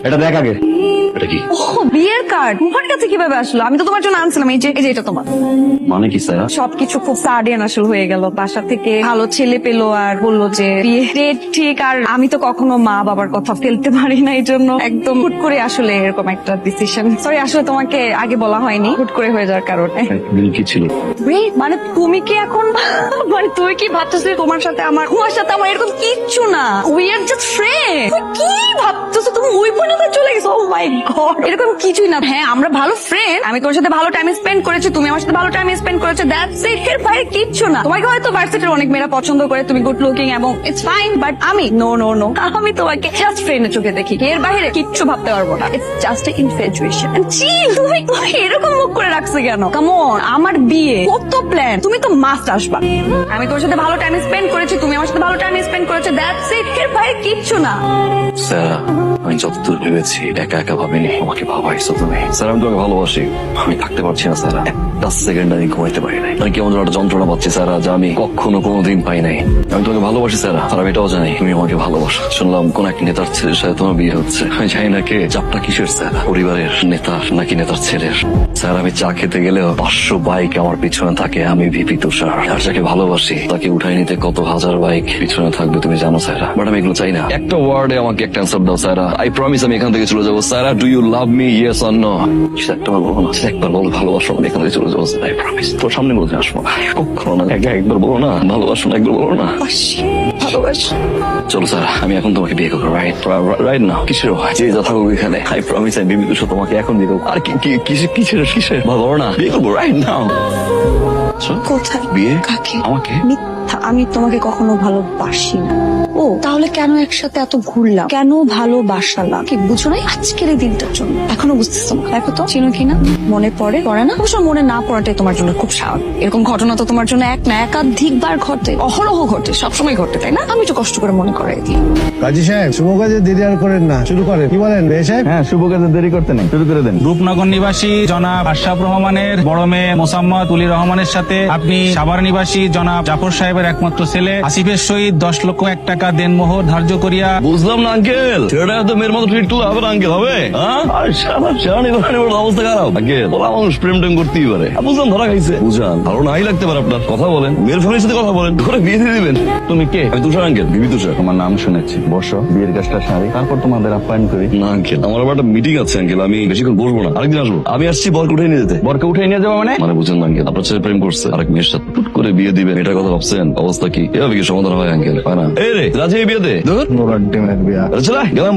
এটা দেখ আগে। এটা কি? ও বিয়ের কার্ড তোমার কাছে কিভাবে আসলো? আমি তো তোমার জন্য আনছিলাম। এই যে এটা তোমার। মানে কি স্যার? সবকিছু খুব সাডেন আসল হয়ে গেল। বাসা থেকে ভালো ছেলে পেলো আর বললো যে বিয়ে ডেট ঠিক। আর আমি তো কখনো মা বাবার কথা ফেলতে পারি না, এই জন্য একদম হুট করে আসলে এরকম একটা ডিসিশন। সরি, আসলে তোমাকে আগে বলা হয়নি, হুট করে হয়ে যাওয়ার কারণে। কি ছিল? Wait, মানে তুমি কি এখন মানে তুই কি ভাবতেছিস তোমার সাথে আমার এরকম কিচ্ছু না, উই আর জাস্ট ফ্রেন্ড। কি ভাবতেছো তুমি? ওই পর্যন্ত চলে গেছো? ও মাই গড, এরকম কিছুই না। হ্যাঁ, আমরা ভালো ফ্রেন্ড, আমি তোমার সাথে ভালো টাইম স্পেন্ড করেছি, তুমি আমার সাথে ভালো টাইম স্পেন্ড করেছো, দ্যাটস ইট। এর বাইরে কিচ্ছু না। তোমাকে হয়তো ভার্সিটির অনেক মেয়েরা পছন্দ করে, তুমি গুড লুকিং এবং ইটস ফাইন, বাট আমি নো, আমি তোমাকে জাস্ট ফ্রেন্ডের চোখে দেখি, এর বাইরে কিচ্ছু ভাবতে পারবো না। It's just a infatuation. তুমি এরকম মুখ করে রাখছো কেন? কাম অন, আমার বিয়ে কত প্ল্যান, তুমি তো মাস্ট আসবা। আমি তোর সাথে ভালো টাইম স্পেন্ড করেছি, তুমি আমার সাথে ভালো টাইম স্পেন্ড করেছো, দ্যাটস ইট। এর বাইরে কিচ্ছু না। স্যার আমি যতদূর ভেবেছি একা একা ভাবিনি, আমাকে ভাবাইছো তুমি। স্যার আমি তোমাকে ভালোবাসি, আমি থাকতে পারছি না স্যার, একটা সেকেন্ড আমি ঘুমাইতে পারি নাই। আমি কেমন একটা যন্ত্রণা পাচ্ছি স্যার, যা আমি কখনো কোনোদিন পাই নাই। আমি তোমাকে ভালোবাসি স্যার, আর আমি এটাও জানি তুমি আমাকে ভালোবাসো। শুনলাম কোন এক নেতার ছেলের সাথে তোমার বিয়ে হচ্ছে। আমি জানি না কে চাপটা কিসের স্যার, পরিবারের নেতার নাকি নেতার ছেলের। স্যার আমি চা খেতে গেলেও 500 বাইক আমার পিছনে থাকে, আমি ভিপি তুষার। আর যাকে ভালোবাসি তাকে উঠাই নিতে কত হাজার বাইক পিছনে থাকবে তুমি জানো স্যার। বাট আমি এগুলো চাই না। একটা ওয়ার্ডে আমাকে একটা অ্যান্সার দাও স্যার। আই প্রমিস আমি এখান থেকে চলে যাবো sir. Do you love me, yes or no? একটা বলো না, একবার বলো ভালোবাসো, আমি এখান থেকে চলে যাবো স্যার। I promise. তোর সামনে বলতে আসবো না কখনো না। একবার বলো না ভালোবাসো না, একবার বলো না ভালোবাসো। চলো স্যার, আমি এখন তোমাকে বিয়ে করবো। রাইট না কিসের হয় যে যা থাকুক এখানে। আই প্রমিস আমি বিবি তুষার তোমাকে এখন বিয়ে করবো। আর কিসের বলো না, বিয়ে করবো রাইট নাও। কোথায়? বিয়ে? কাকে? আমাকে। মিথ্যা, আমি তোমাকে কখনো ভালোবাসি না। ও তাহলে কেন একসাথে এত ঘুরলাম, কেন ভালোবাসালাম? কি বুঝো নাই আজকের এই দিনটার জন্য? এখনো বুঝতেছো না? দেখো তো চিনো কিনা, মনে পড়ে না? অবশ্য মনে না পড়াটাই তোমার জন্য খুব স্বাভাবিক। এরকম ঘটনা তো তোমার জন্য এক না একাধিকবার ঘটে, অহরহ ঘটে, সবসময় ঘটে, তাই না? আমি তো কষ্ট করে মনে করাই দিই। কাজী সাহেব, শুভ কাজে দেরি আর করেন না, শুরু করেন। কি বলেন বে সাহেব? হ্যাঁ, শুভ কাজে দেরি করতে নেই, শুরু করে দেন। রূপনগর নিবাসী জনাব আশরাফ রহমানের বড় মেয়ে মোসাম্মদ তুলি রহমানের সাথে আপনি সাভার নিবাসী জনাব জাফর সাহেবের একমাত্র ছেলে আসিফের সহিত 10 লক্ষ 1 টাকা দেনমোহর ধার্য করিয়া। বুঝলাম না আঙ্কেল, ছেলেটা তো মেয়ের মতো ট্রিট করলে হবে না আঙ্কেল, হবে? আর অবস্থা খারাপ আঙ্কেল, বলা মানুষ প্রেম টেম করতেই পারে। বুঝলাম ধরা খাইছে, বুঝান ভালো নাই লাগতে পারে আপনার। কথা বলেন, মেয়ের ফ্যামিলির সাথে কথা বলেন, করে বিয়ে দিয়ে দিবেন। তুমি কে? আমি তুষার আঙ্কেল, বিবি তুষার। তোমার নাম শুনেছি, বসো, বিয়ের কাজটা সারি, তারপর তোমাদের আপ্যায়ন করি। না আঙ্কেল, আমার আবার একটা মিটিং আছে আঙ্কেল, আমি বেশিক্ষণ বসবো না, আরেকদিন আসবো। আমি আসছি বরকে উঠে নিয়ে যেতে। বরকে উঠে নিয়ে যাবো মানে? মানে বুঝেন না আঙ্কেল, আপনার ছেলে প্রেম করছে আরেক মেয়ের সাথে, টুট করে বিয়ে দিবেন, এটার কথা ভাবছেন? অবস্থা কি এভাবে কি সমাধান হয় আঙ্কেল? হয় না। এই রে রাজি বিয়ে দে, ডিমের বিয়া। চলে গেলাম।